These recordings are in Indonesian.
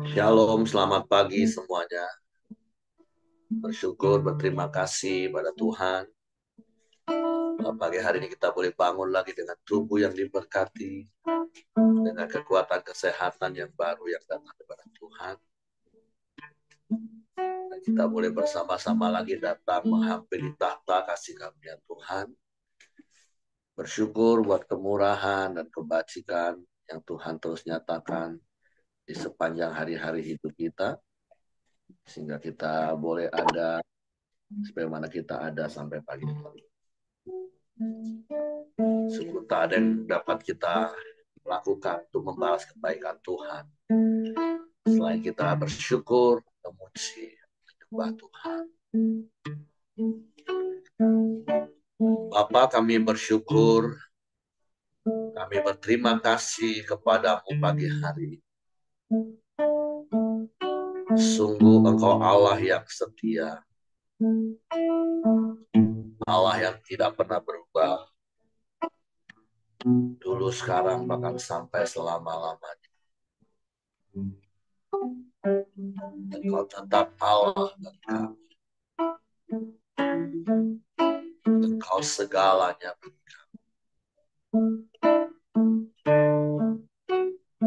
Shalom, selamat pagi semuanya. Bersyukur, berterima kasih pada Tuhan. Pagi hari ini kita boleh bangun lagi dengan tubuh yang diberkati, dengan kekuatan kesehatan yang baru yang datang daripada Tuhan. Dan kita boleh bersama-sama lagi datang menghampiri tahta kasih karunia Tuhan. Bersyukur buat kemurahan dan kebajikan yang Tuhan terus nyatakan di sepanjang hari-hari hidup kita. Sehingga kita boleh ada sebagaimana kita ada sampai pagi ini. Sungguh tak ada yang dapat kita lakukan untuk membalas kebaikan Tuhan selain kita bersyukur, memuji, menyembah Tuhan. Bapa, kami bersyukur, kami berterima kasih kepadamu pagi hari. Sungguh Engkau Allah yang setia, Allah yang tidak pernah berubah, dulu, sekarang, bahkan sampai selama-lamanya. Engkau tetap Allah bagi kami. Engkau segalanya bagi kami.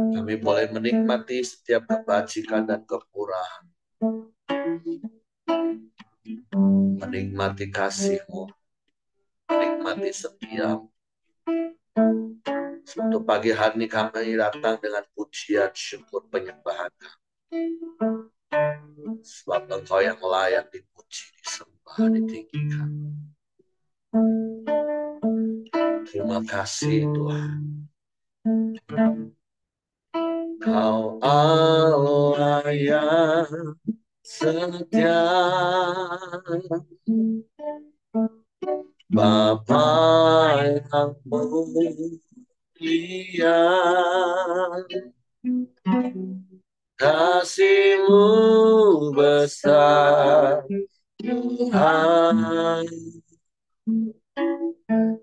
Kami boleh menikmati setiap kebajikan dan kemurahan, menikmati kasih-Mu, menikmati setiamu. Untuk pagi hari ini kami datang dengan pujian, syukur, penyembahan kami. Sebab Engkau yang layak dipuji, disembah, ditinggikan. Terima kasih Tuhan. Kau Allah yang setia, Bapa yang mulia, kasih-Mu besar, Tuhan.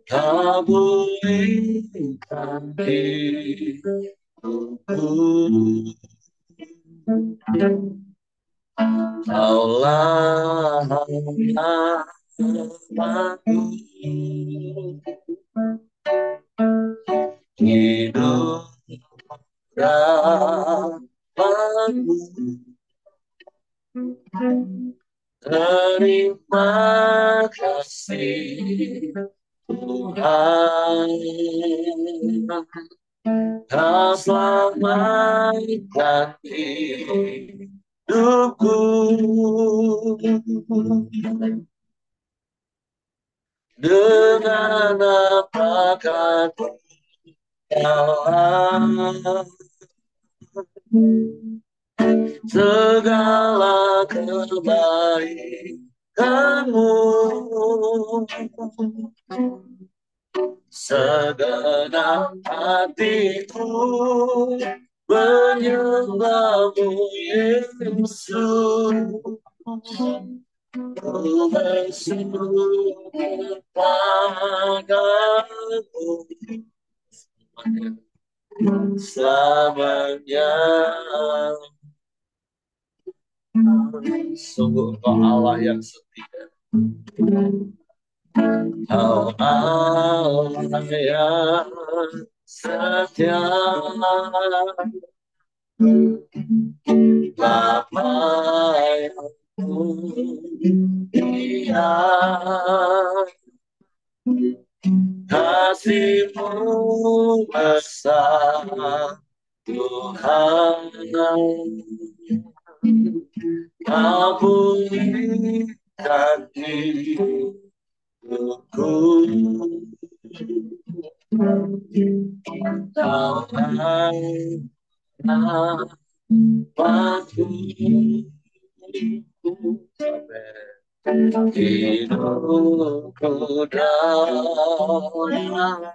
Kabulkan hidupku, Kaulah harapanku, hidup harapanku. Terima kasih Tuhan, Kau selamatkan hidupku dengan apakah Kau segala kebaikan-Mu, segenap hatiku menyembah-Mu Yesus. Ku bersyukur padamu selamanya. Sungguh Engkau Allah yang setia, Kau Allah yang setia, Bapa yang mulia, kasih-Mu besar, Tuhan. Kabulkan hidupku, Kaulah harapanku, hidupku dalam.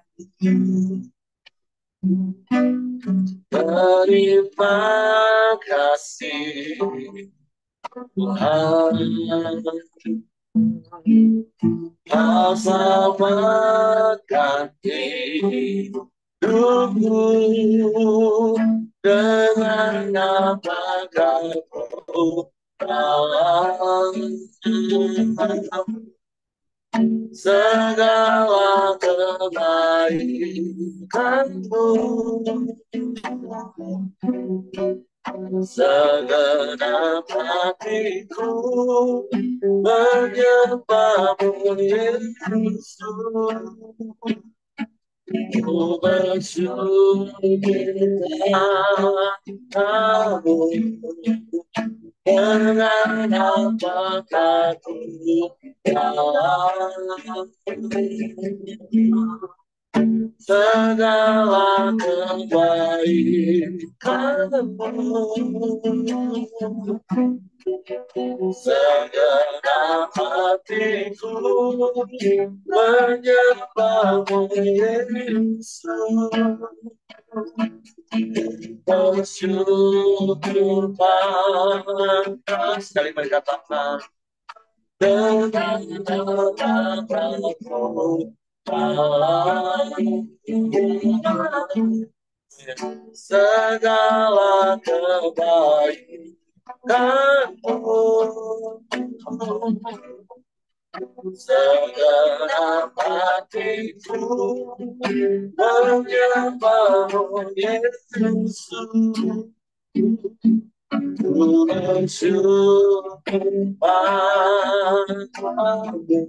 Terima kasih Tuhan, Kau selamatkan hidupku Dengan apakah kau segala kebaikanmu, segenap hatiku menyembahmu Yesus. Ku bersyukur padamu dengan apakah ku segala kebaikanmu, segenap hatiku menyembahmu Yesus. Bersyukur pantas sekali berkatakan dengan apapun segala kebaikanmu, segenap hatiku menyembahmu Yesus. Ku bersyukur padamu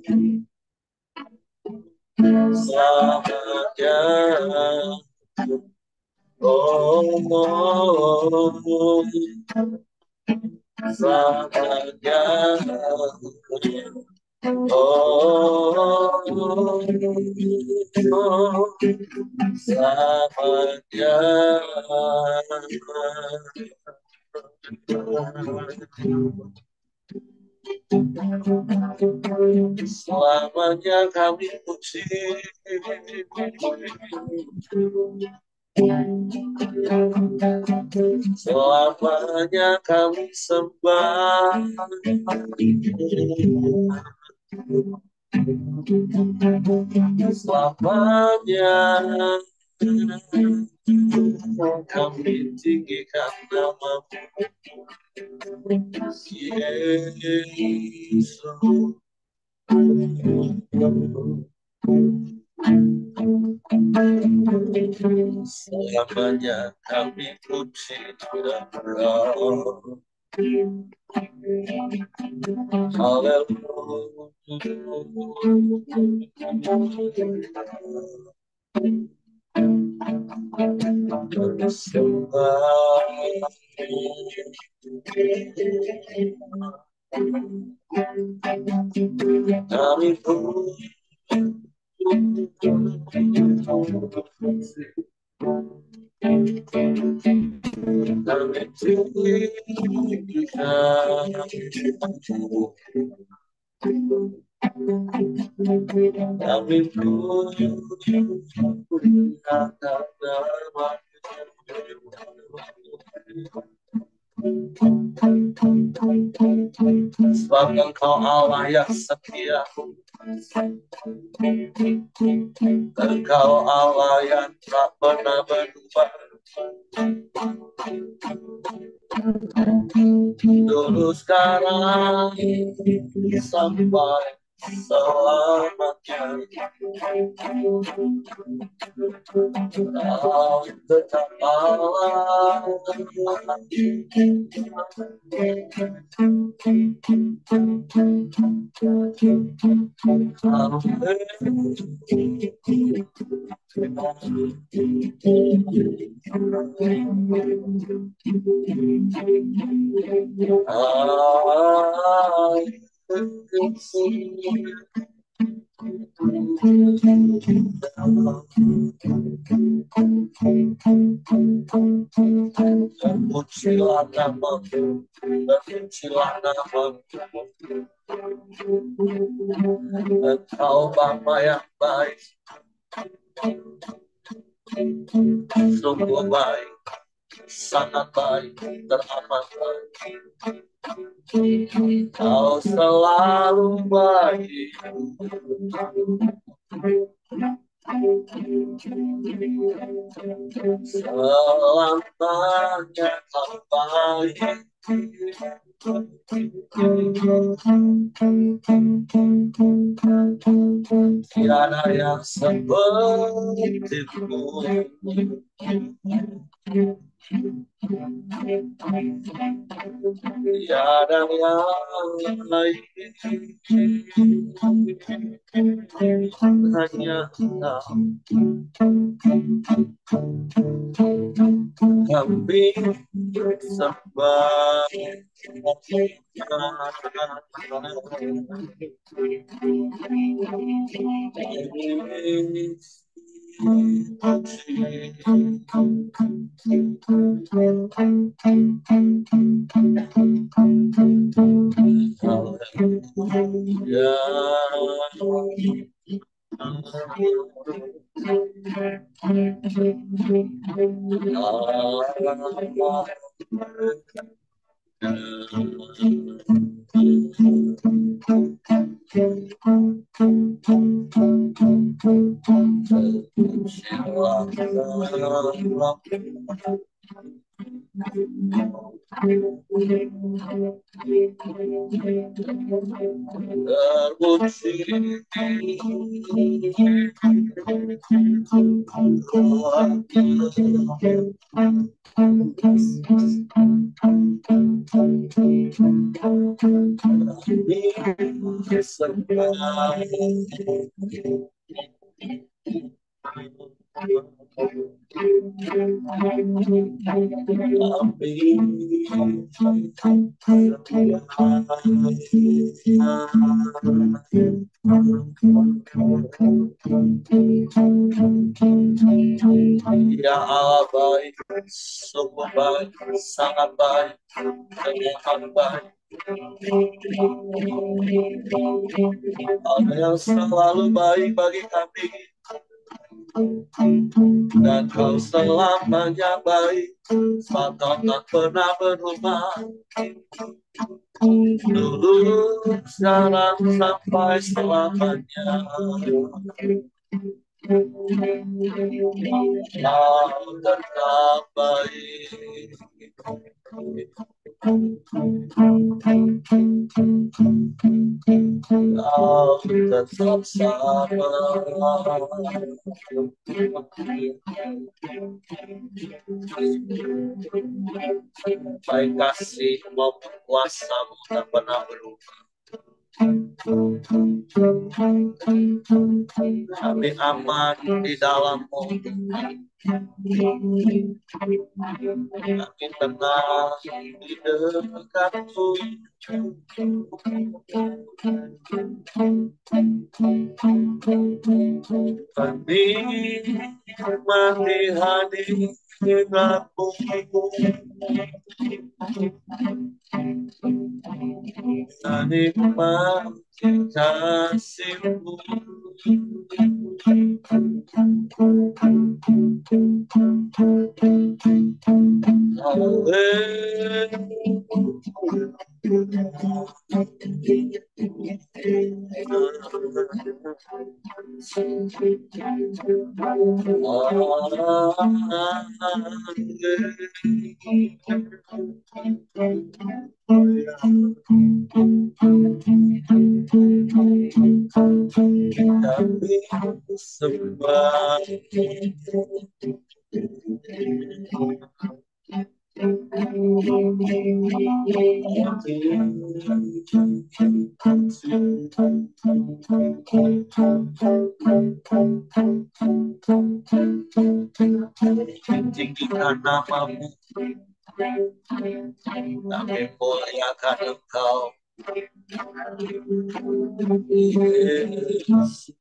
selamanya. Oh, selamanya. Oh, selamanya. Selamanya kami puji, selamanya kami sembah, selamanya kami tinggikan nama-Mu Yesus. Selamanya kami puji Engkau. Kami puji sebab Engkau Allah yang setia, Engkau Allah yang tak pernah berubah. Dulu sekarang sampai selamanya, Kau tetap Allah. Terpujilah nama-Mu, terpujilah nama-Mu. Engkau Bapa yang baik, sungguh baik, sangat baik, teramat baik. Kau selalu baik. selamanya terbaik. Tiada yang sepertimu, tiada yang lain, hanya Engkau. Kami sembah Ya Allah baik, sungguh baik, sangat baik, sangat baik. Allah yang selalu baik bagi kami, dan Kau selamanya baik, sebab Kau tak pernah berubah. Dulu, sekarang, sampai selamanya. Kau tetap baik. Kau tetap sabar. Baik kasih-Mu, kuasa-Mu tak pernah berubah. Kami aman di dalam-Mu. Kami tenang di dekat-Mu. Kami nikmati hadirat-Mu. Kami nikmati kasih-Mu. Kami sembah tinggikan nama-Mu, kami muliakan Engkau. Yesus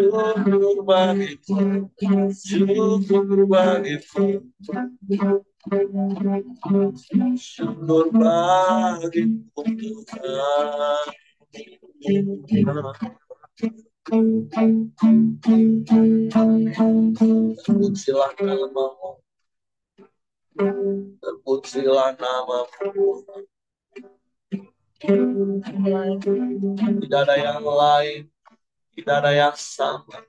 Syukur bagimu, syukur bagimu Tuhan. Terpujilah namamu, terpujilah namamu. Tidak ada yang lain, tidak ada yang sama,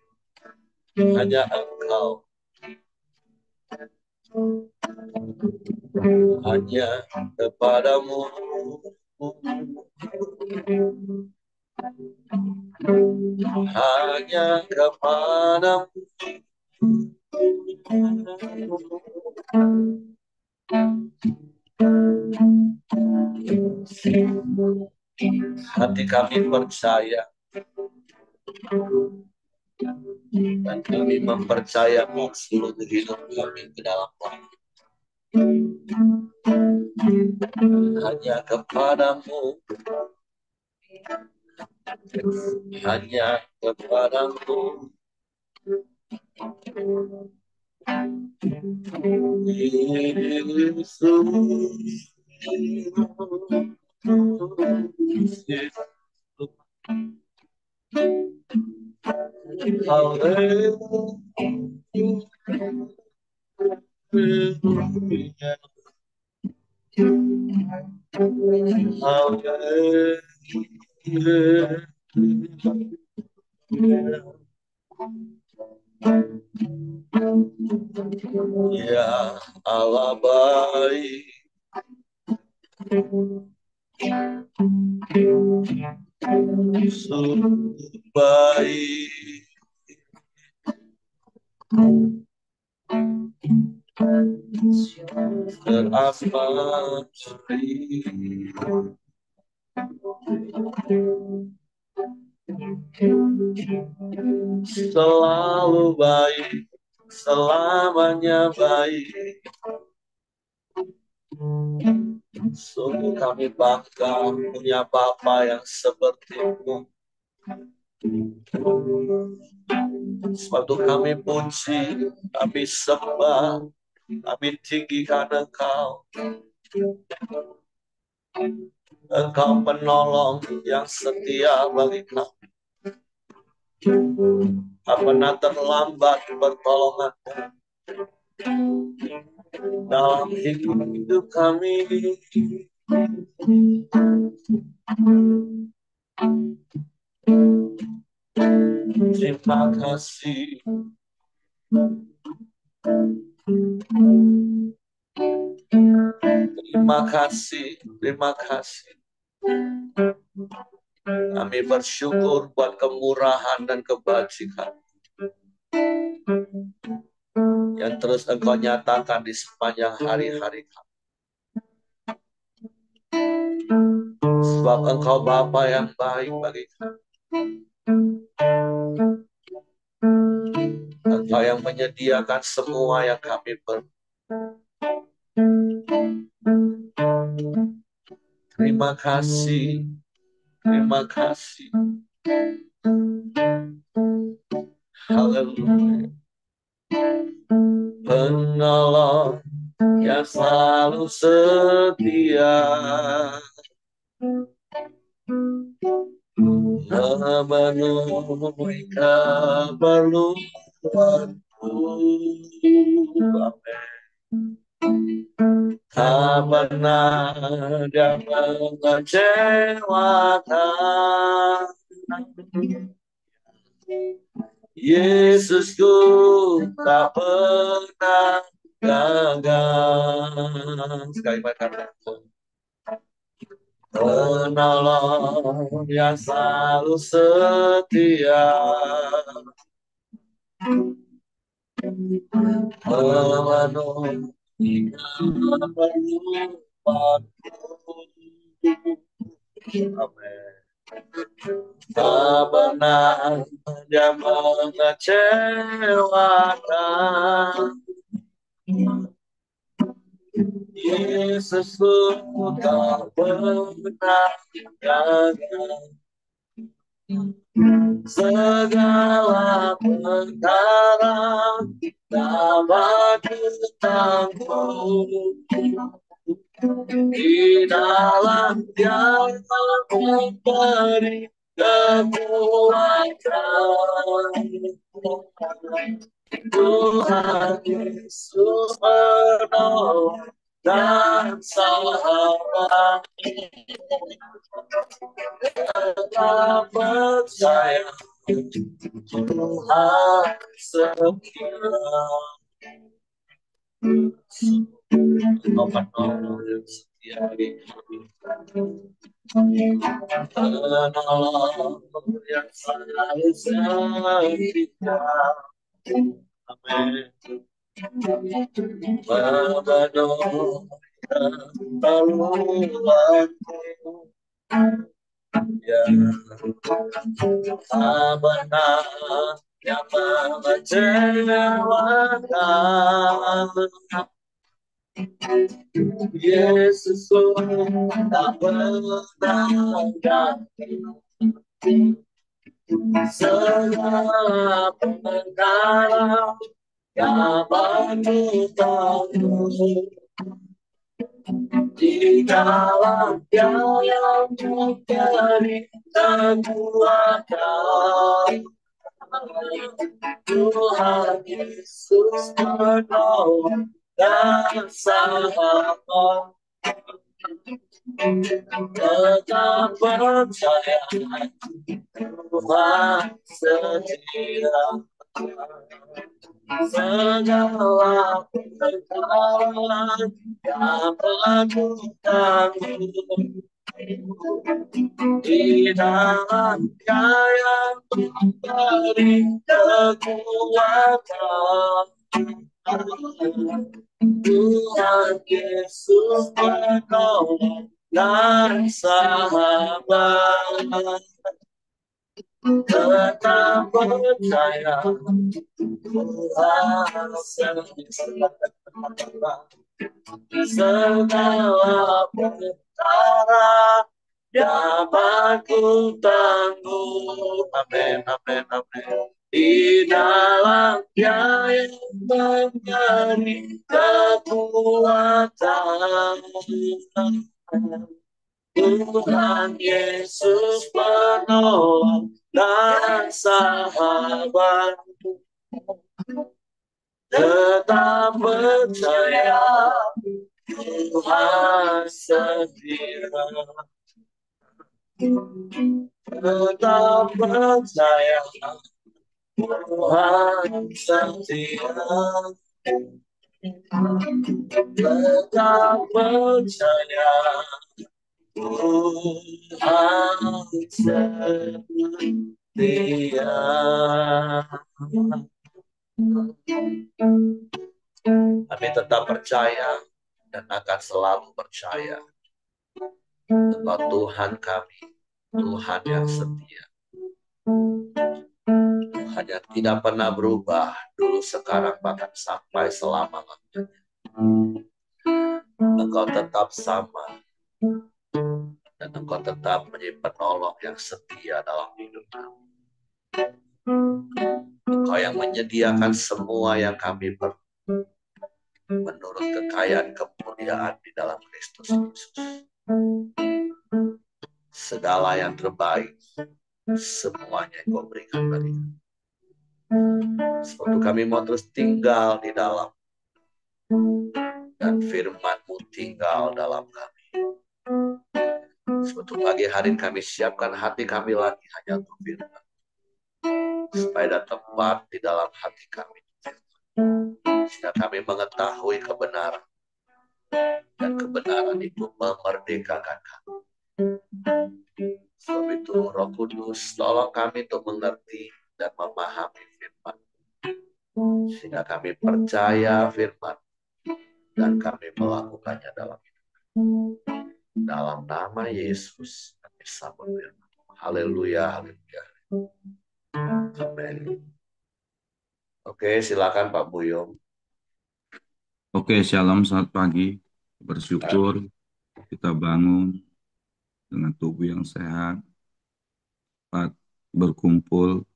hanya Engkau. Hanya kepadamu, hanya kepadamu. Hati kami percaya dan kami mempercayakan seluruh hidup kami ke dalam hanya kepadamu, hanya kepadamu. Yesus, ya Allah baik, sungguh baik, terasmati, selalu baik, selamanya baik. Sungguh kami bangga punya Bapa yang seperti-Mu. Sebab itu kami puji, kami sembah, kami tinggikan Engkau. Engkau penolong yang setia bagi kami. Tak pernah terlambat pertolongan-Mu dalam hidup kami. Terima kasih. Terima kasih, terima kasih. Kami bersyukur buat kemurahan dan kebajikan yang terus Engkau nyatakan di sepanjang hari-hari kami. Sebab Engkau Bapa yang baik bagi kami. Engkau yang menyediakan semua yang kami perlu. Terima kasih, terima kasih. Haleluya. Penolong yang selalu setia, memenuhi keperluanku. Tak pernah Dia mengecewakan. Yesusku tak pernah gagal. Sekali lagi Penolong yang selalu setia, memenuhi keperluanku. Amin. Tak pernah dia mengecewakan. Yesusku tak pernah gagal. Segala perkara dapat ditanggung di dalam Dia memberi kekuatan. Tuhan Yesus penolong dan sahabat, tetap percaya Tuhan setia. Penolong yang setia di penolong yang selalu setia. Amin. Memenuhi keperluanku. Ya, tak benar yang mengecewakan. Yesus tak pernah ganti. Segala perkara dapat ditanggung di dalam Dia yang memberi kekuatan. Tuhan Yesus penolong dan sahabat, tetap percaya Tuhan setia. Segala perkara dapat ditanggung di dalam Dia yang memberi kekuatan. Tuhan Yesus penolong dan sahabat, tetap percaya Tuhan setia. Segala perkara dapat ku tanggung. Amin, amin, amin. Di dalam Dia yang memberi kekuatan. Tuhan Yesus penolong dan sahabat, tetap percaya Tuhan setia. Tetap percaya Tuhan setia. Tetap percaya Tuhan setia. Kami tetap percaya dan akan selalu percaya bahwa Tuhan kami, Tuhan yang setia, Tuhan yang tidak pernah berubah dulu, sekarang, bahkan sampai selama-lamanya. Engkau tetap sama, dan Engkau tetap menjadi penolong yang setia dalam hidup kami. Engkau yang menyediakan semua yang kami perlu menurut kekayaan kemuliaan di dalam Kristus Yesus. Segala yang terbaik, semuanya yang Kau berikan bagi kami. Sebab kami mau terus tinggal di dalam, dan firman-Mu tinggal dalam kami. Sebab pagi hari kami siapkan hati kami lagi hanya untuk firman, supaya ada tempat di dalam hati kami, sehingga kami mengetahui kebenaran, dan kebenaran itu memerdekakan kami. Sebab itu Roh Kudus tolong kami untuk mengerti dan memahami firman. Sehingga kami percaya firman dan kami melakukannya dalam nama Yesus. Kami sambut firman. Haleluya, haleluya. Amin. Oke, silakan Pak Buyung. Oke, shalom, selamat pagi. Bersyukur kita bangun dengan tubuh yang sehat, dapat berkumpul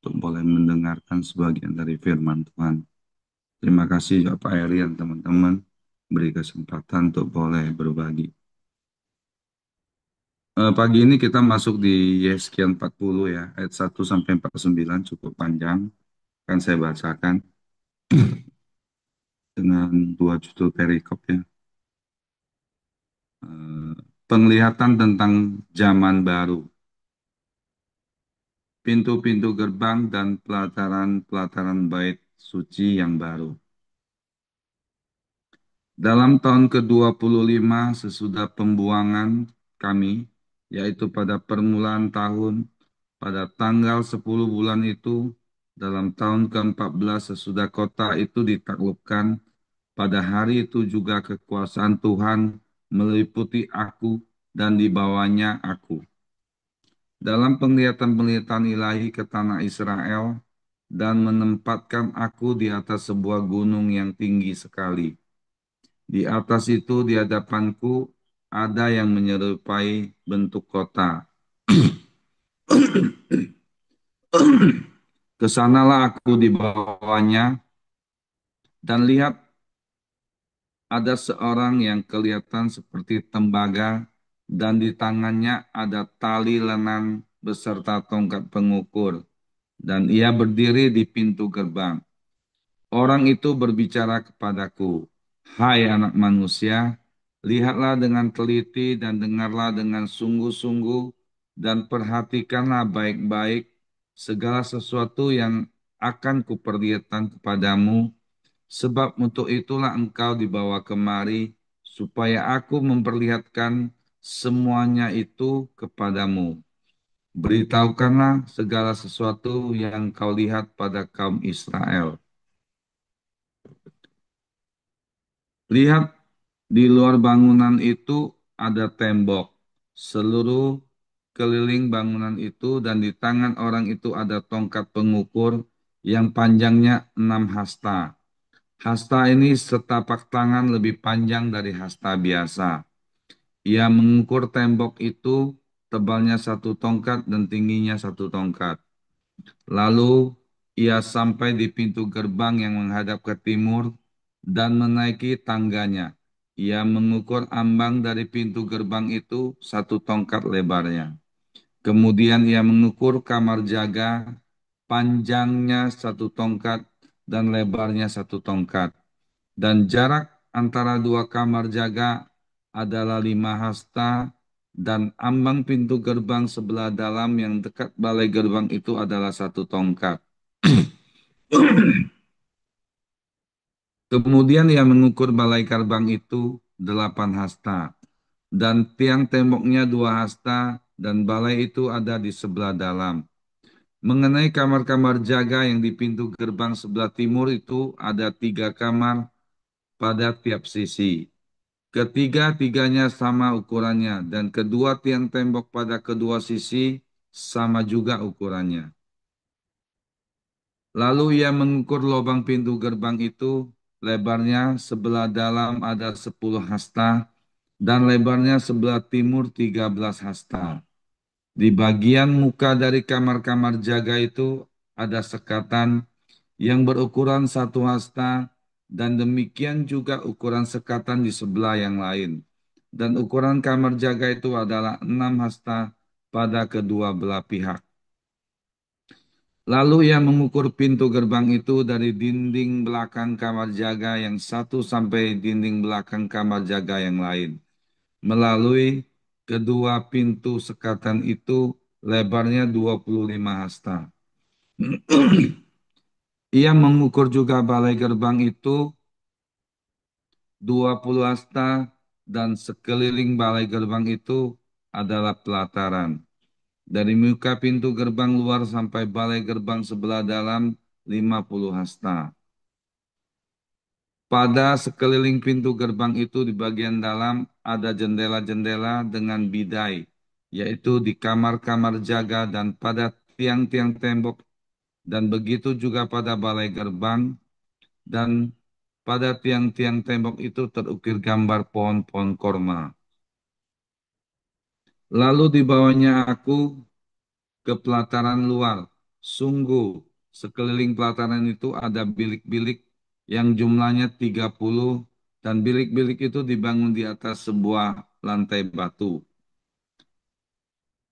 untuk boleh mendengarkan sebagian dari firman Tuhan. Terima kasih ya Pak Eri dan teman-teman beri kesempatan untuk boleh berbagi. Pagi ini kita masuk di Yeskian 40 ya, ayat 1 sampai 49 cukup panjang. Kan saya bacakan dengan dua judul perikop ya. Eh, Penglihatan tentang zaman baru. Pintu-pintu gerbang dan pelataran-pelataran bait suci yang baru. Dalam tahun ke-25 sesudah pembuangan kami, yaitu pada permulaan tahun, pada tanggal 10 bulan itu, dalam tahun ke-14 sesudah kota itu ditaklukkan, pada hari itu juga kekuasaan Tuhan meliputi aku dan dibawanya aku. Dalam penglihatan-penglihatan ilahi ke tanah Israel dan menempatkan aku di atas sebuah gunung yang tinggi sekali. Di atas itu di hadapanku ada yang menyerupai bentuk kota. Kesanalah aku dibawanya dan lihat ada seorang yang kelihatan seperti tembaga dan di tangannya ada tali lenan beserta tongkat pengukur dan ia berdiri di pintu gerbang. Orang itu berbicara kepadaku, "Hai anak manusia, lihatlah dengan teliti dan dengarlah dengan sungguh-sungguh dan perhatikanlah baik-baik segala sesuatu yang akan kuperlihatkan kepadamu, sebab untuk itulah engkau dibawa kemari, supaya aku memperlihatkan semuanya itu kepadamu. Beritahukanlah segala sesuatu yang kau lihat pada kaum Israel. Lihat, di luar bangunan itu ada tembok. Seluruh keliling bangunan itu dan di tangan orang itu ada tongkat pengukur yang panjangnya 6 hasta. Hasta ini setapak tangan lebih panjang dari hasta biasa. Ia mengukur tembok itu, tebalnya 1 tongkat dan tingginya 1 tongkat. Lalu ia sampai di pintu gerbang yang menghadap ke timur dan menaiki tangganya. Ia mengukur ambang dari pintu gerbang itu 1 tongkat lebarnya. Kemudian ia mengukur kamar jaga, panjangnya 1 tongkat dan lebarnya 1 tongkat. Dan jarak antara dua kamar jaga adalah 5 hasta dan ambang pintu gerbang sebelah dalam yang dekat balai gerbang itu adalah 1 tongkat. Kemudian ia mengukur balai gerbang itu 8 hasta dan tiang temboknya 2 hasta dan balai itu ada di sebelah dalam. Mengenai kamar-kamar jaga yang di pintu gerbang sebelah timur itu ada 3 kamar pada tiap sisi. Ketiga-tiganya sama ukurannya dan kedua tiang tembok pada kedua sisi sama juga ukurannya. Lalu ia mengukur lubang pintu gerbang itu, lebarnya sebelah dalam ada 10 hasta dan lebarnya sebelah timur 13 hasta. Di bagian muka dari kamar-kamar jaga itu ada sekatan yang berukuran 1 hasta dan demikian juga ukuran sekatan di sebelah yang lain. Dan ukuran kamar jaga itu adalah 6 hasta pada kedua belah pihak. Lalu ia mengukur pintu gerbang itu dari dinding belakang kamar jaga yang satu sampai dinding belakang kamar jaga yang lain. Melalui kedua pintu sekatan itu lebarnya 25 hasta. Ia mengukur juga balai gerbang itu 20 hasta dan sekeliling balai gerbang itu adalah pelataran. Dari muka pintu gerbang luar sampai balai gerbang sebelah dalam 50 hasta. Pada sekeliling pintu gerbang itu di bagian dalam ada jendela-jendela dengan bidai, yaitu di kamar-kamar jaga dan pada tiang-tiang tembok, dan begitu juga pada balai gerbang, dan pada tiang-tiang tembok itu terukir gambar pohon-pohon korma. Lalu dibawanya aku ke pelataran luar. Sungguh, sekeliling pelataran itu ada bilik-bilik yang jumlahnya 30 dan bilik-bilik itu dibangun di atas sebuah lantai batu.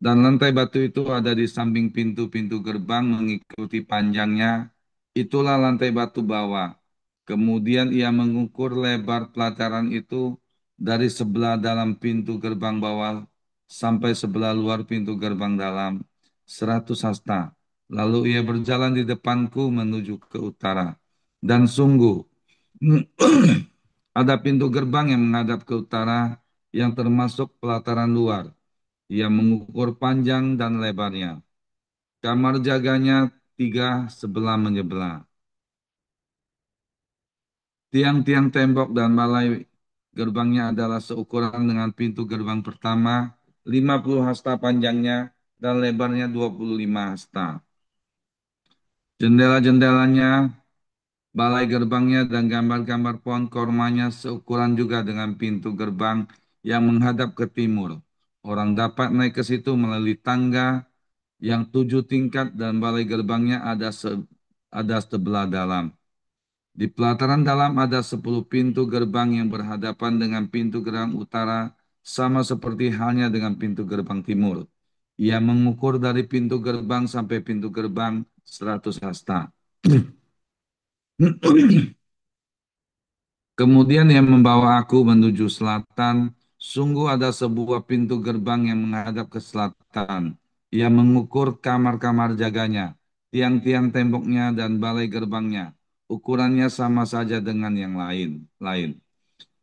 Dan lantai batu itu ada di samping pintu-pintu gerbang mengikuti panjangnya. Itulah lantai batu bawah. Kemudian ia mengukur lebar pelataran itu dari sebelah dalam pintu gerbang bawah sampai sebelah luar pintu gerbang dalam 100 hasta. Lalu ia berjalan di depanku menuju ke utara. Dan sungguh, ada pintu gerbang yang menghadap ke utara yang termasuk pelataran luar. Ia mengukur panjang dan lebarnya. Kamar jaganya 3 sebelah menyebelah. Tiang-tiang tembok dan balai gerbangnya adalah seukuran dengan pintu gerbang pertama, 50 hasta panjangnya dan lebarnya 25 hasta. Jendela-jendelanya, balai gerbangnya dan gambar-gambar pohon kormanya seukuran juga dengan pintu gerbang yang menghadap ke timur. Orang dapat naik ke situ melalui tangga yang 7 tingkat dan balai gerbangnya ada sebelah dalam. Di pelataran dalam ada 10 pintu gerbang yang berhadapan dengan pintu gerbang utara, sama seperti halnya dengan pintu gerbang timur. Ia mengukur dari pintu gerbang sampai pintu gerbang 100 hasta. Kemudian ia membawa aku menuju selatan. Sungguh ada sebuah pintu gerbang yang menghadap ke selatan. Ia mengukur kamar-kamar jaganya, tiang-tiang temboknya dan balai gerbangnya. Ukurannya sama saja dengan yang lain.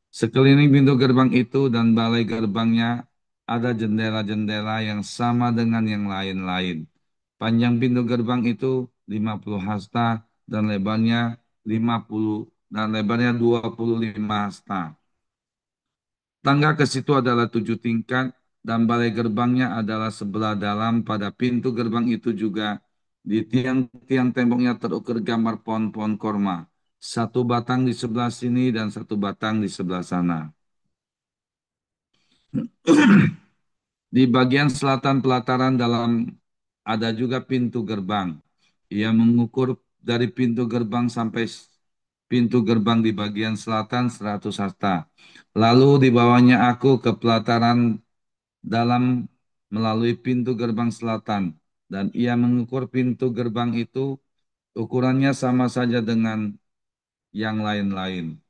Sekeliling pintu gerbang itu dan balai gerbangnya ada jendela-jendela yang sama dengan yang lain-lain. Panjang pintu gerbang itu 50 hasta dan lebarnya 50 dan lebarnya 25 hasta. Tangga ke situ adalah 7 tingkat dan balai gerbangnya adalah sebelah dalam. Pada pintu gerbang itu juga di tiang-tiang temboknya terukir gambar pohon-pohon korma. Satu batang di sebelah sini dan satu batang di sebelah sana. Di bagian selatan pelataran dalam ada juga pintu gerbang. Ia mengukur dari pintu gerbang sampai pintu gerbang di bagian selatan 100 hasta. Lalu dibawanya aku ke pelataran dalam melalui pintu gerbang selatan. Dan ia mengukur pintu gerbang itu ukurannya sama saja dengan yang lain-lain.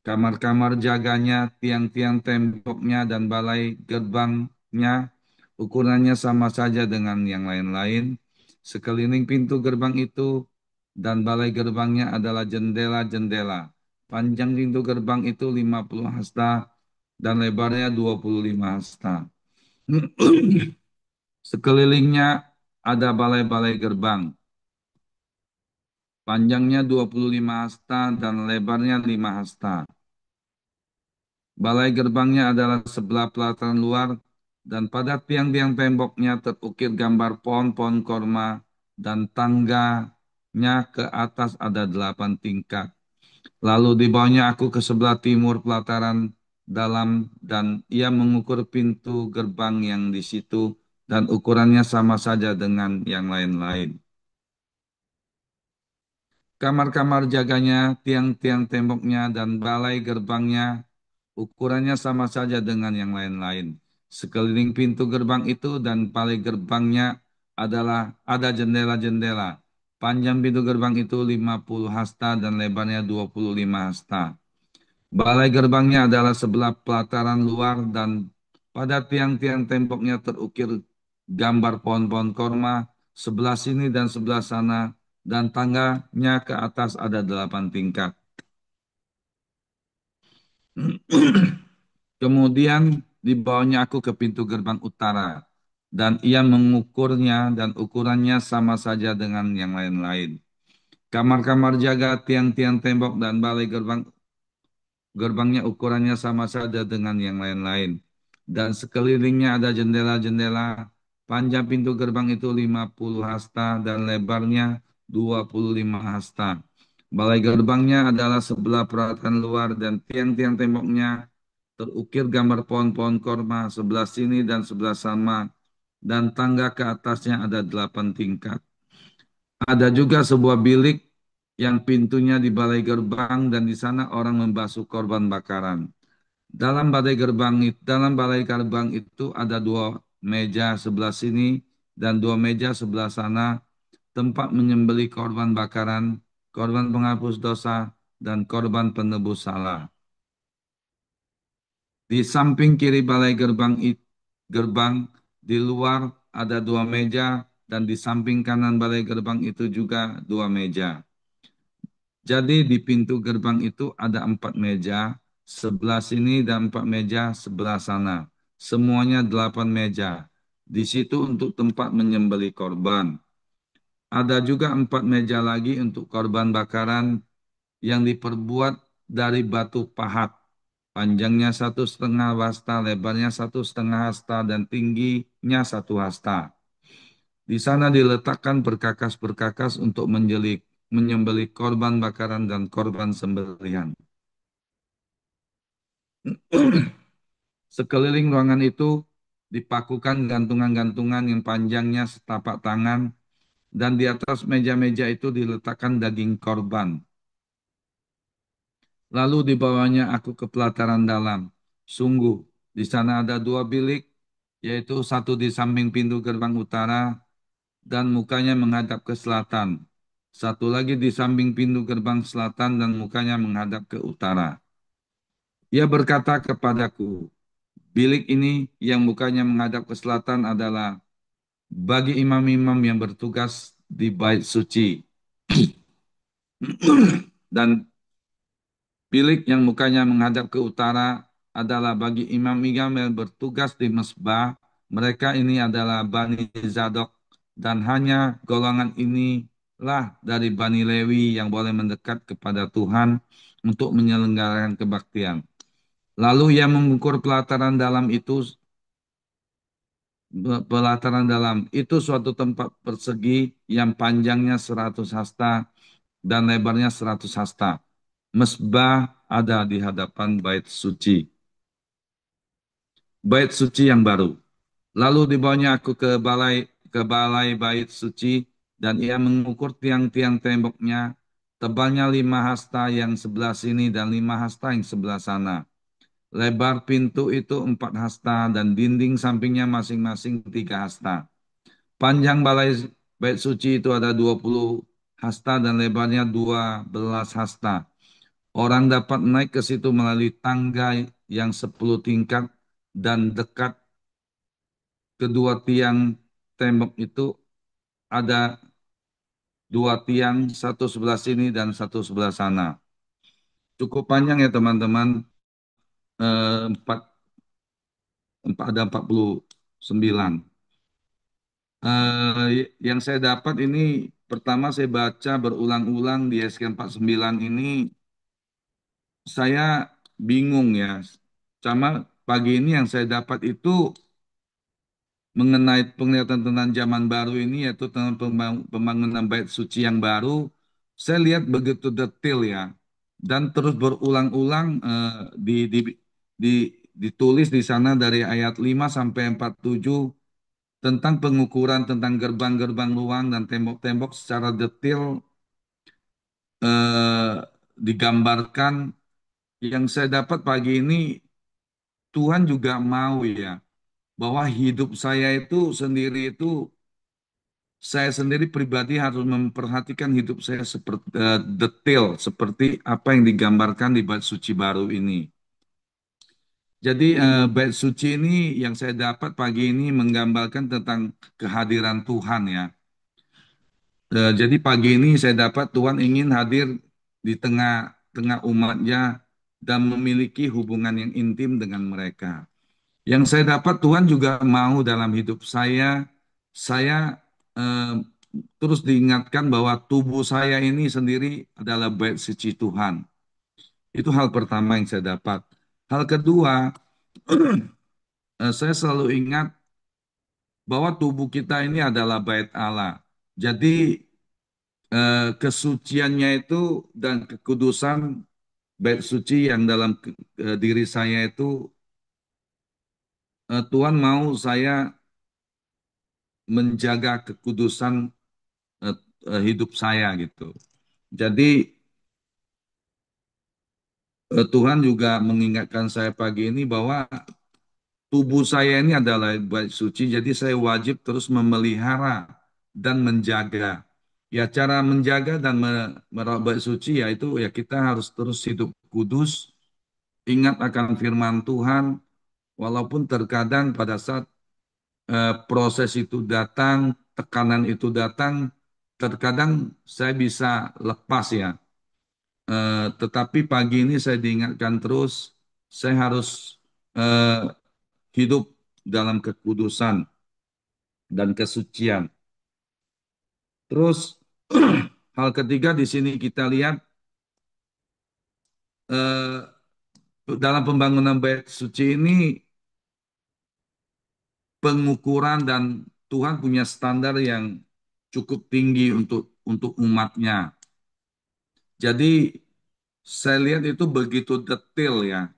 Kamar-kamar jaganya, tiang-tiang temboknya, dan balai gerbangnya ukurannya sama saja dengan yang lain-lain. Sekeliling pintu gerbang itu dan balai gerbangnya adalah jendela-jendela. Panjang pintu gerbang itu 50 hasta dan lebarnya 25 hasta. Sekelilingnya ada balai-balai gerbang. Panjangnya 25 hasta dan lebarnya 5 hasta. Balai gerbangnya adalah sebelah pelataran luar dan pada tiang-tiang temboknya terukir gambar pohon-pohon korma dan tangganya ke atas ada 8 tingkat. Lalu dibawanya aku ke sebelah timur pelataran dalam dan ia mengukur pintu gerbang yang di situ dan ukurannya sama saja dengan yang lain-lain. Kamar-kamar jaganya, tiang-tiang temboknya, dan balai gerbangnya ukurannya sama saja dengan yang lain-lain. Sekeliling pintu gerbang itu dan balai gerbangnya ada jendela-jendela. Panjang pintu gerbang itu 50 hasta dan lebarnya 25 hasta. Balai gerbangnya adalah sebelah pelataran luar dan pada tiang-tiang temboknya terukir gambar pohon-pohon korma sebelah sini dan sebelah sana dan tangganya ke atas ada 8 tingkat. Kemudian dibawanya aku ke pintu gerbang utara, dan ia mengukurnya, dan ukurannya sama saja dengan yang lain-lain. Kamar-kamar jaga, tiang-tiang tembok, dan balai gerbangnya ukurannya sama saja dengan yang lain-lain. Dan sekelilingnya ada jendela-jendela. Panjang pintu gerbang itu 50 hasta dan lebarnya 25 hasta. Balai gerbangnya adalah sebelah peratan luar dan tiang-tiang temboknya terukir gambar pohon-pohon korma sebelah sini dan sebelah sana. Dan tangga ke atasnya ada 8 tingkat. Ada juga sebuah bilik yang pintunya di balai gerbang dan di sana orang membasuh korban bakaran. Dalam balai gerbang itu ada 2 meja sebelah sini dan 2 meja sebelah sana, tempat menyembelih korban bakaran, korban penghapus dosa, dan korban penebus salah. Di samping kiri balai gerbang di luar ada 2 meja dan di samping kanan balai gerbang itu juga 2 meja. Jadi di pintu gerbang itu ada 4 meja, sebelah sini dan 4 meja sebelah sana. Semuanya 8 meja. Di situ untuk tempat menyembelih korban. Ada juga 4 meja lagi untuk korban bakaran yang diperbuat dari batu pahat. Panjangnya 1,5 hasta, lebarnya 1,5 hasta, dan tingginya 1 hasta. Di sana diletakkan berkakas-berkakas untuk menyembelih korban bakaran dan korban sembelihan. Sekeliling ruangan itu dipakukan gantungan-gantungan yang panjangnya setapak tangan dan di atas meja-meja itu diletakkan daging korban. Lalu dibawanya aku ke pelataran dalam. Sungguh, di sana ada 2 bilik, yaitu satu di samping pintu gerbang utara dan mukanya menghadap ke selatan. Satu lagi di samping pintu gerbang selatan dan mukanya menghadap ke utara. Ia berkata kepadaku, bilik ini yang mukanya menghadap ke selatan adalah bagi imam-imam yang bertugas di bait suci. Dan bilik yang mukanya menghadap ke utara adalah bagi imam-imam yang bertugas di mesbah. Mereka ini adalah Bani Zadok dan hanya golongan inilah dari Bani Lewi yang boleh mendekat kepada Tuhan untuk menyelenggarakan kebaktian. Lalu ia mengukur pelataran dalam itu suatu tempat persegi yang panjangnya 100 hasta dan lebarnya 100 hasta. Mesbah ada di hadapan bait suci. Bait suci yang baru. Lalu dibawanya aku ke balai bait suci dan ia mengukur tiang-tiang temboknya. Tebalnya 5 hasta yang sebelah sini dan 5 hasta yang sebelah sana. Lebar pintu itu 4 hasta dan dinding sampingnya masing-masing 3 hasta. Panjang balai bait suci itu ada 20 hasta dan lebarnya 12 hasta. Orang dapat naik ke situ melalui tangga yang 10 tingkat dan dekat kedua tiang tembok itu ada 2 tiang, satu sebelah sini dan satu sebelah sana. Cukup panjang ya teman-teman, empat, ada 49. Yang saya dapat ini pertama saya baca berulang-ulang di SK 49 ini saya bingung ya. Sama pagi ini yang saya dapat itu mengenai penglihatan tentang zaman baru ini yaitu tentang pembangunan bait suci yang baru. Saya lihat begitu detail ya dan terus berulang-ulang di, ditulis di sana dari ayat 5 sampai 47 tentang pengukuran tentang gerbang-gerbang ruang dan tembok-tembok secara detail eh, digambarkan. Yang saya dapat pagi ini Tuhan juga mau ya bahwa hidup saya itu sendiri itu saya sendiri pribadi harus memperhatikan hidup saya seperti detail seperti apa yang digambarkan di bait suci baru ini. Jadi bait suci ini yang saya dapat pagi ini menggambarkan tentang kehadiran Tuhan ya. Jadi pagi ini saya dapat Tuhan ingin hadir di tengah-tengah umatnya dan memiliki hubungan yang intim dengan mereka. Yang saya dapat Tuhan juga mau dalam hidup saya eh, terus diingatkan bahwa tubuh saya ini sendiri adalah bait suci Tuhan. Itu hal pertama yang saya dapat. Hal kedua, saya selalu ingat bahwa tubuh kita ini adalah bait Allah. Jadi kesuciannya itu dan kekudusan bait suci yang dalam diri saya itu Tuhan mau saya menjaga kekudusan eh, hidup saya gitu. Jadi Tuhan juga mengingatkan saya pagi ini bahwa tubuh saya ini adalah bait suci, jadi saya wajib terus memelihara dan menjaga. Ya, cara menjaga dan merawat bait suci yaitu ya kita harus terus hidup kudus, ingat akan firman Tuhan, walaupun terkadang pada saat proses itu datang, tekanan itu datang, terkadang saya bisa lepas ya. Tetapi pagi ini saya diingatkan terus, saya harus eh, hidup dalam kekudusan dan kesucian. Terus hal ketiga di sini kita lihat eh, dalam pembangunan bait suci ini pengukuran dan Tuhan punya standar yang cukup tinggi untuk umatnya. Jadi saya lihat itu begitu detail ya,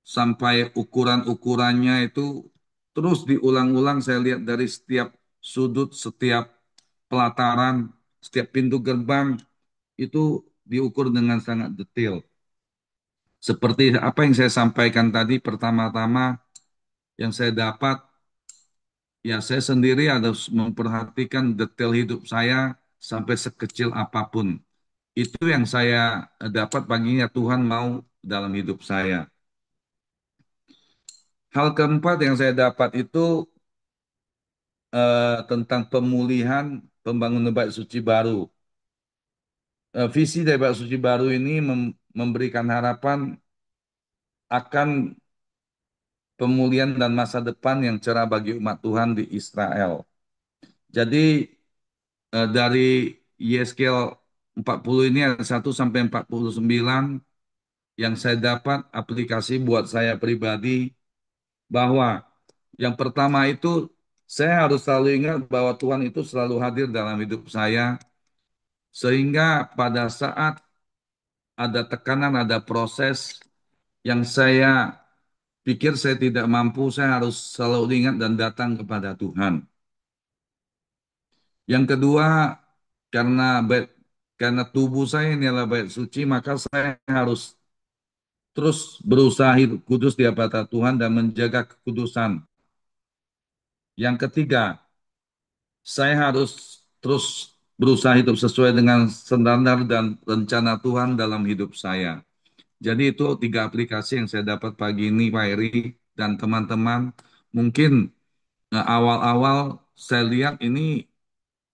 sampai ukuran-ukurannya itu terus diulang-ulang. Saya lihat dari setiap sudut, setiap pelataran, setiap pintu gerbang itu diukur dengan sangat detail. Seperti apa yang saya sampaikan tadi, pertama-tama yang saya dapat, ya saya sendiri harus memperhatikan detail hidup saya sampai sekecil apapun. Itu yang saya dapat paginya Tuhan mau dalam hidup saya. Hal keempat yang saya dapat itu tentang pemulihan pembangunan bait suci baru. Visi dari bait suci baru ini memberikan harapan akan pemulihan dan masa depan yang cerah bagi umat Tuhan di Israel. Jadi dari Yeskel 40 ini ada 1 sampai 49 yang saya dapat aplikasi buat saya pribadi bahwa yang pertama itu saya harus selalu ingat bahwa Tuhan itu selalu hadir dalam hidup saya sehingga pada saat ada tekanan, ada proses yang saya pikir saya tidak mampu, saya harus selalu ingat dan datang kepada Tuhan. Yang kedua, karena karena tubuh saya ini adalah bait suci, maka saya harus terus berusaha hidup kudus di hadapan Tuhan dan menjaga kekudusan. Yang ketiga, saya harus terus berusaha hidup sesuai dengan standar dan rencana Tuhan dalam hidup saya. Jadi itu tiga aplikasi yang saya dapat pagi ini, Pak Eri dan teman-teman. Mungkin awal-awal saya lihat ini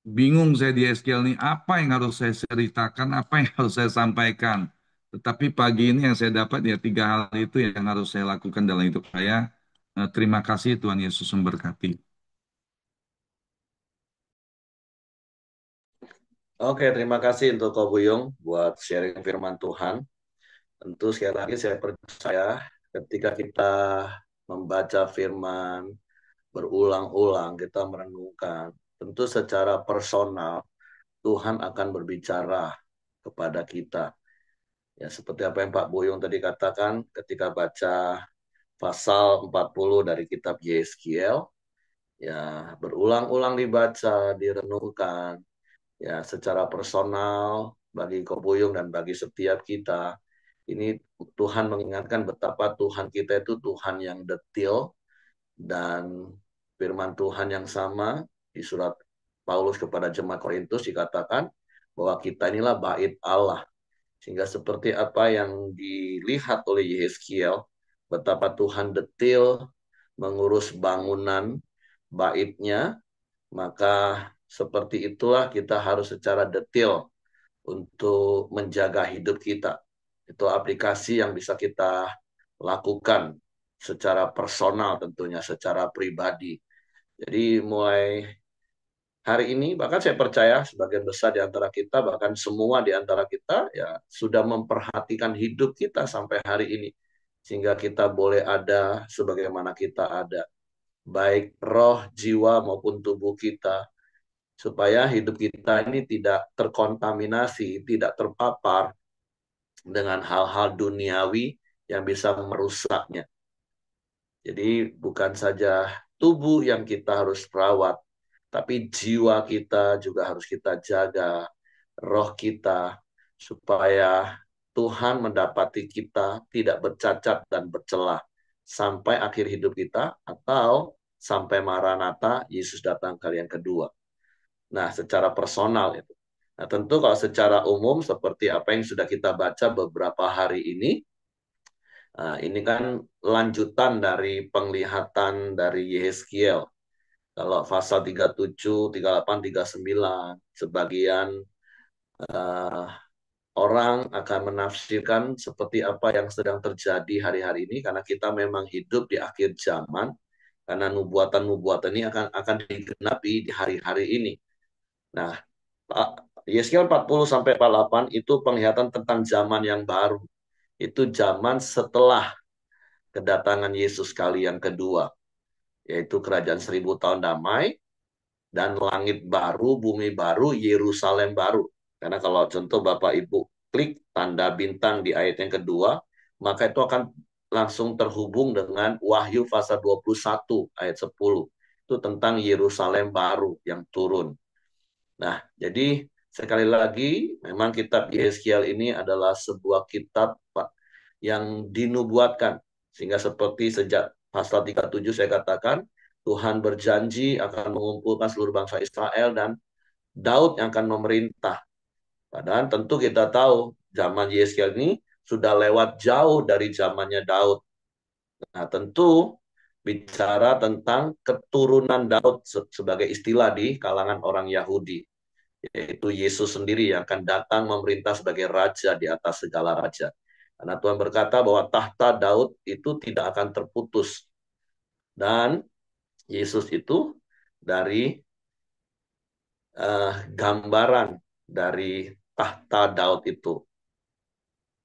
bingung saya di SQL ini, apa yang harus saya ceritakan, apa yang harus saya sampaikan. Tetapi pagi ini yang saya dapat ya tiga hal itu yang harus saya lakukan dalam hidup saya. Terima kasih Tuhan Yesus memberkati. Oke, terima kasih untuk Ko Buyung buat sharing firman Tuhan. Tentu sekali lagi saya percaya ketika kita membaca firman berulang-ulang, kita merenungkan, tentu secara personal Tuhan akan berbicara kepada kita. Ya, seperti apa yang Pak Buyung tadi katakan ketika baca pasal 40 dari kitab Yeskiel, ya berulang-ulang dibaca, direnungkan, ya secara personal bagi Kobuyung dan bagi setiap kita. Ini Tuhan mengingatkan betapa Tuhan kita itu Tuhan yang detil dan firman Tuhan yang sama di surat Paulus kepada jemaat Korintus dikatakan bahwa kita inilah bait Allah. Sehingga seperti apa yang dilihat oleh Yeskiel, betapa Tuhan detil mengurus bangunan baitnya, maka seperti itulah kita harus secara detail untuk menjaga hidup kita. Itu aplikasi yang bisa kita lakukan secara personal tentunya, secara pribadi. Jadi mulai hari ini, bahkan saya percaya sebagian besar di antara kita, bahkan semua di antara kita, ya sudah memperhatikan hidup kita sampai hari ini. Sehingga kita boleh ada sebagaimana kita ada. Baik roh, jiwa, maupun tubuh kita. Supaya hidup kita ini tidak terkontaminasi, tidak terpapar dengan hal-hal duniawi yang bisa merusaknya. Jadi bukan saja tubuh yang kita harus rawat, tapi jiwa kita juga harus kita jaga, roh kita, supaya Tuhan mendapati kita tidak bercacat dan bercelah sampai akhir hidup kita atau sampai Maranatha, Yesus datang kali yang kedua. Nah, secara personal itu. Nah, tentu kalau secara umum seperti apa yang sudah kita baca beberapa hari ini, nah, ini kan lanjutan dari penglihatan dari Yeskiel. Kalau pasal 37, 38, 39, sebagian uh, orang akan menafsirkan seperti apa yang sedang terjadi hari-hari ini karena kita memang hidup di akhir zaman karena nubuatan-nubuatan ini akan digenapi di hari-hari ini. Nah, Yeskiel 40 sampai 48 itu penglihatan tentang zaman yang baru. Itu zaman setelah kedatangan Yesus kali yang kedua, yaitu kerajaan 1000 tahun damai dan langit baru, bumi baru, Yerusalem baru. Karena kalau contoh Bapak Ibu klik tanda bintang di ayat yang kedua, maka itu akan langsung terhubung dengan Wahyu pasal 21 ayat 10. Itu tentang Yerusalem baru yang turun. Nah, jadi sekali lagi, memang kitab Yeskiel ini adalah sebuah kitab Pak, yang dinubuatkan. Sehingga seperti sejak pasal 37 saya katakan, Tuhan berjanji akan mengumpulkan seluruh bangsa Israel dan Daud yang akan memerintah. Padahal tentu kita tahu zaman Yeskiel ini sudah lewat jauh dari zamannya Daud. Nah, tentu bicara tentang keturunan Daud sebagai istilah di kalangan orang Yahudi, yaitu Yesus sendiri yang akan datang memerintah sebagai raja di atas segala raja. Karena Tuhan berkata bahwa tahta Daud itu tidak akan terputus. Dan Yesus itu dari gambaran dari tahta Daud itu.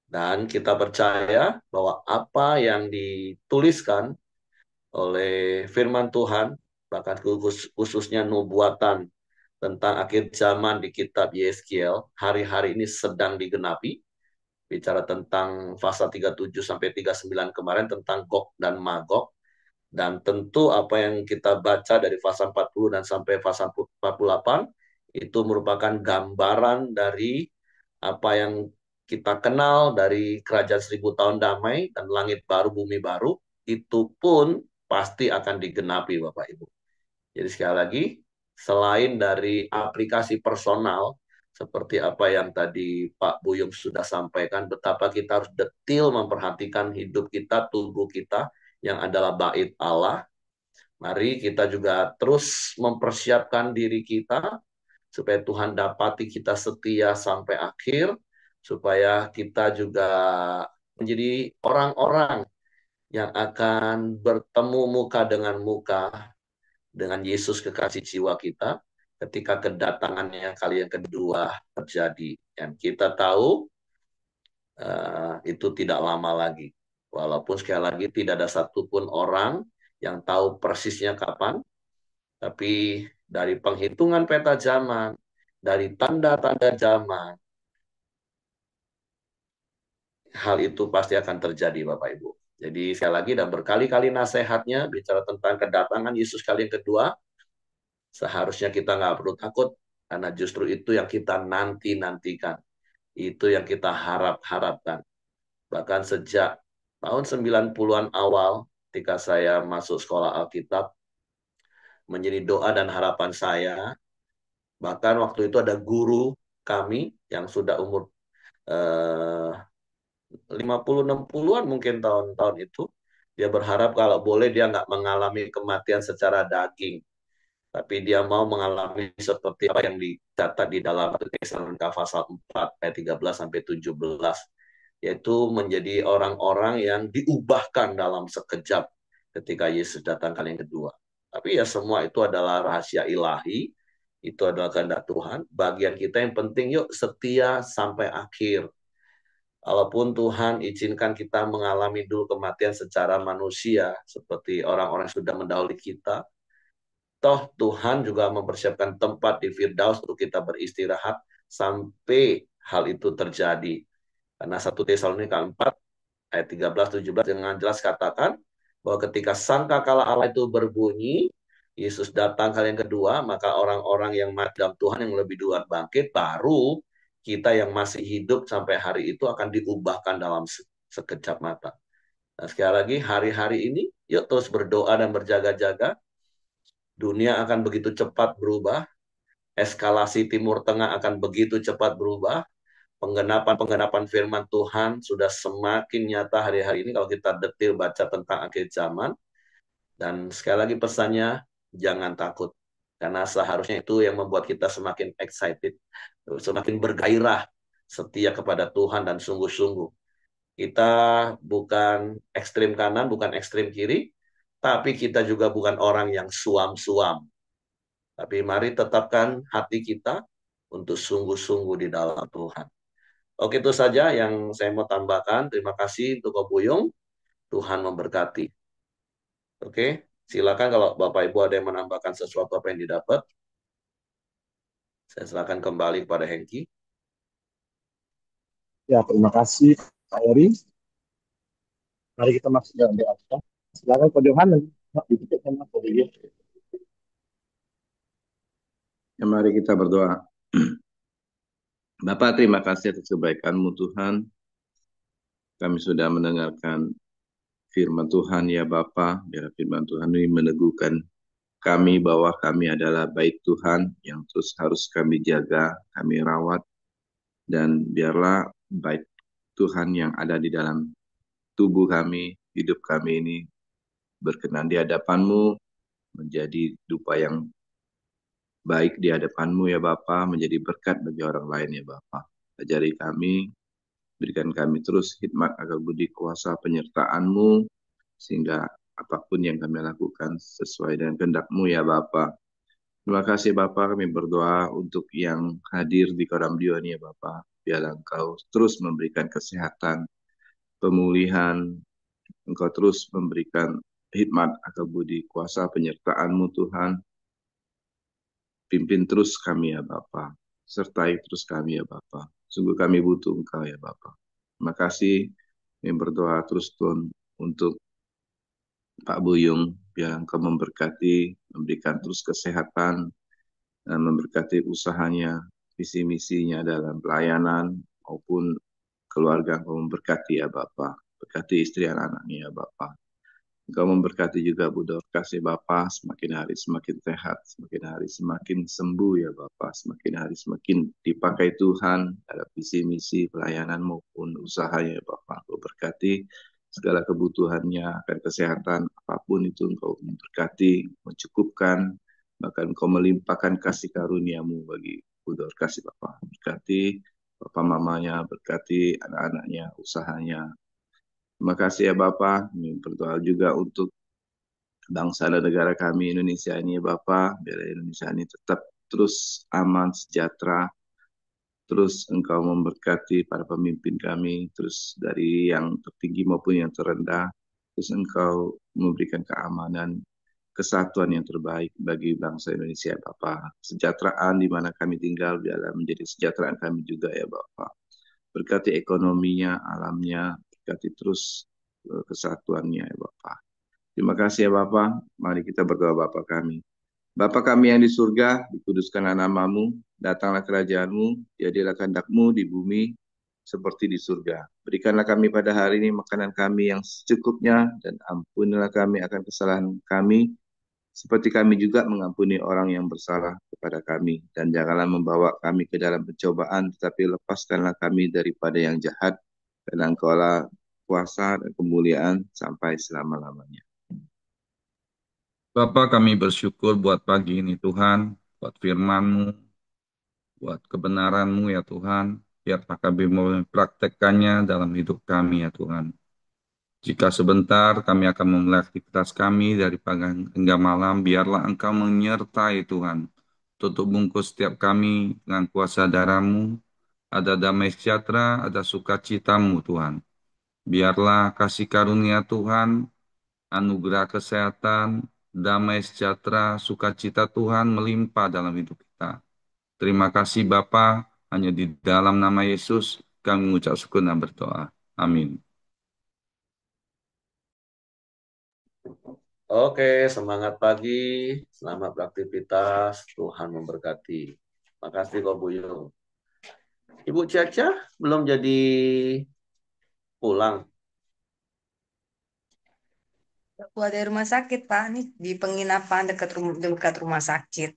Dan kita percaya bahwa apa yang dituliskan oleh firman Tuhan, bahkan khususnya nubuatan tentang akhir zaman di kitab Yeskiel, hari-hari ini sedang digenapi. Bicara tentang pasal 37 sampai 39 kemarin tentang Gog dan Magog. Dan tentu apa yang kita baca dari pasal 40 dan sampai pasal 48 itu merupakan gambaran dari apa yang kita kenal dari kerajaan 1000 tahun damai dan langit baru, bumi baru, itu pun pasti akan digenapi Bapak Ibu. Jadi sekali lagi, selain dari aplikasi personal, seperti apa yang tadi Pak Buyung sudah sampaikan, betapa kita harus detil memperhatikan hidup kita, tubuh kita, yang adalah bait Allah. Mari kita juga terus mempersiapkan diri kita, supaya Tuhan dapati kita setia sampai akhir, supaya kita juga menjadi orang-orang yang akan bertemu muka dengan muka dengan Yesus kekasih jiwa kita ketika kedatangannya kali yang kedua terjadi. Dan kita tahu itu tidak lama lagi. Walaupun sekali lagi tidak ada satupun orang yang tahu persisnya kapan, tapi dari penghitungan peta zaman, dari tanda-tanda zaman, hal itu pasti akan terjadi Bapak Ibu. Jadi sekali lagi dan berkali-kali nasihatnya bicara tentang kedatangan Yesus kali yang kedua, seharusnya kita nggak perlu takut, karena justru itu yang kita nanti-nantikan. Itu yang kita harap-harapkan. Bahkan sejak tahun 90-an awal, ketika saya masuk sekolah Alkitab, menjadi doa dan harapan saya, bahkan waktu itu ada guru kami yang sudah umur 50, 60-an mungkin tahun-tahun itu, dia berharap kalau boleh dia nggak mengalami kematian secara daging, tapi dia mau mengalami seperti apa yang dicatat di dalam Tesalonika pasal 4 ayat 13 sampai 17. yaitu menjadi orang-orang yang diubahkan dalam sekejap ketika Yesus datang kali yang kedua. Tapi ya semua itu adalah rahasia ilahi, itu adalah kehendak Tuhan. Bagian kita yang penting yuk setia sampai akhir. Walaupun Tuhan izinkan kita mengalami dulu kematian secara manusia, seperti orang-orang yang sudah mendahului kita, toh Tuhan juga mempersiapkan tempat di Firdaus untuk kita beristirahat sampai hal itu terjadi. Karena 1 Tesalonika 4 ayat 13-17 dengan jelas katakan bahwa ketika sangkakala Allah itu berbunyi, Yesus datang kali yang kedua, maka orang-orang yang mati dalam Tuhan yang lebih duluan bangkit, baru kita yang masih hidup sampai hari itu akan diubahkan dalam sekejap mata. Nah, sekali lagi, hari-hari ini, yuk terus berdoa dan berjaga-jaga. Dunia akan begitu cepat berubah, eskalasi Timur Tengah akan begitu cepat berubah, penggenapan-penggenapan firman Tuhan sudah semakin nyata hari-hari ini kalau kita detil baca tentang akhir zaman. Dan sekali lagi pesannya, jangan takut. Karena seharusnya itu yang membuat kita semakin excited, semakin bergairah, setia kepada Tuhan dan sungguh-sungguh. Kita bukan ekstrim kanan, bukan ekstrim kiri, tapi kita juga bukan orang yang suam-suam. Tapi mari tetapkan hati kita untuk sungguh-sungguh di dalam Tuhan. Oke, itu saja yang saya mau tambahkan. Terima kasih untuk Ko Buyung. Tuhan memberkati. Oke, silakan kalau Bapak Ibu ada yang menambahkan sesuatu apa yang didapat. Saya silakan kembali kepada Hengki. Ya, terima kasih Pak Eri. Mari kita masuk dalam doa kita. Silakan Pak Johan ditutup sama Pak Eri. Ya, mari kita berdoa. Bapak, terima kasih atas kebaikan-Mu Tuhan. Kami sudah mendengarkan firman Tuhan ya Bapa. Biar firman Tuhan ini meneguhkan kami bahwa kami adalah bait Tuhan yang terus harus kami jaga, kami rawat. Dan biarlah bait Tuhan yang ada di dalam tubuh kami, hidup kami ini berkenan di hadapan-Mu, menjadi dupa yang baik di hadapan-Mu ya Bapa, menjadi berkat bagi orang lain ya Bapa. Ajari kami, berikan kami terus hikmat agar budi kuasa penyertaan-Mu, sehingga apapun yang kami lakukan sesuai dengan kehendak-Mu ya Bapa. Terima kasih Bapa, kami berdoa untuk yang hadir di Koramdio ini ya Bapa. Biarlah Engkau terus memberikan kesehatan, pemulihan, Engkau terus memberikan hikmat agar budi kuasa penyertaan-Mu Tuhan. Pimpin terus kami ya Bapa, sertai terus kami ya Bapa. Sungguh kami butuh Engkau ya Bapa. Terima kasih, kami berdoa terus Tuhan untuk Pak Buyung, biar Engkau memberkati, memberikan terus kesehatan, dan memberkati usahanya, visi misinya dalam pelayanan, maupun keluarga Engkau memberkati ya Bapa. Berkati istri anak-anaknya ya Bapa. Engkau memberkati juga Bu Dorcas ya Bapa, semakin hari semakin sehat, semakin hari semakin sembuh ya Bapa, semakin hari semakin dipakai Tuhan dalam visi misi pelayanan maupun usahanya ya Bapa. Engkau berkati segala kebutuhannya akan kesehatan, apapun itu Engkau memberkati, mencukupkan, bahkan Engkau melimpahkan kasih karunia-Mu bagi Bu Dorcas ya Bapa. Berkati Bapak mamanya, berkati anak-anaknya, usahanya. Terima kasih ya Bapak. Kami berdoa juga untuk bangsa dan negara kami Indonesia ini ya Bapak. Biar Indonesia ini tetap terus aman, sejahtera. Terus Engkau memberkati para pemimpin kami, terus dari yang tertinggi maupun yang terendah. Terus Engkau memberikan keamanan, kesatuan yang terbaik bagi bangsa Indonesia ya Bapak. Kesejahteraan di mana kami tinggal biarlah menjadi kesejahteraan kami juga ya Bapak. Berkati ekonominya, alamnya, berkati terus kesatuannya ya Bapak. Terima kasih ya Bapak. Mari kita berdoa Bapak kami. Bapa kami yang di surga, dikuduskanlah namamu, datanglah kerajaanmu, jadilah kehendak-Mu di bumi seperti di surga. Berikanlah kami pada hari ini makanan kami yang secukupnya, dan ampunilah kami akan kesalahan kami, seperti kami juga mengampuni orang yang bersalah kepada kami. Dan janganlah membawa kami ke dalam pencobaan, tetapi lepaskanlah kami daripada yang jahat, karena Engkaulah kuasa dan kemuliaan sampai selama-lamanya. Bapak, kami bersyukur buat pagi ini Tuhan, buat firman-Mu, buat kebenaran-Mu ya Tuhan, biarlah kami mempraktekkannya dalam hidup kami ya Tuhan. Jika sebentar kami akan memulai aktivitas kami dari pagi hingga malam, biarlah Engkau menyertai Tuhan. Tutup bungkus setiap kami dengan kuasa darah-Mu, ada damai sejahtera, ada sukacita-Mu Tuhan. Biarlah kasih karunia Tuhan, anugerah kesehatan, damai sejahtera, sukacita Tuhan melimpah dalam hidup kita. Terima kasih Bapa, hanya di dalam nama Yesus kami mengucap syukur dan berdoa. Amin. Oke, semangat pagi, selamat beraktivitas, Tuhan memberkati. Makasih Ko Buyung. Ibu Caca belum jadi pulang. Keluar dari rumah sakit, Pak. Ini di penginapan dekat rumah sakit.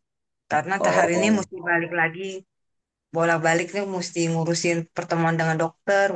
Karena hari ini Oh. mesti balik lagi. Bolak-balik nih mesti ngurusin pertemuan dengan dokter,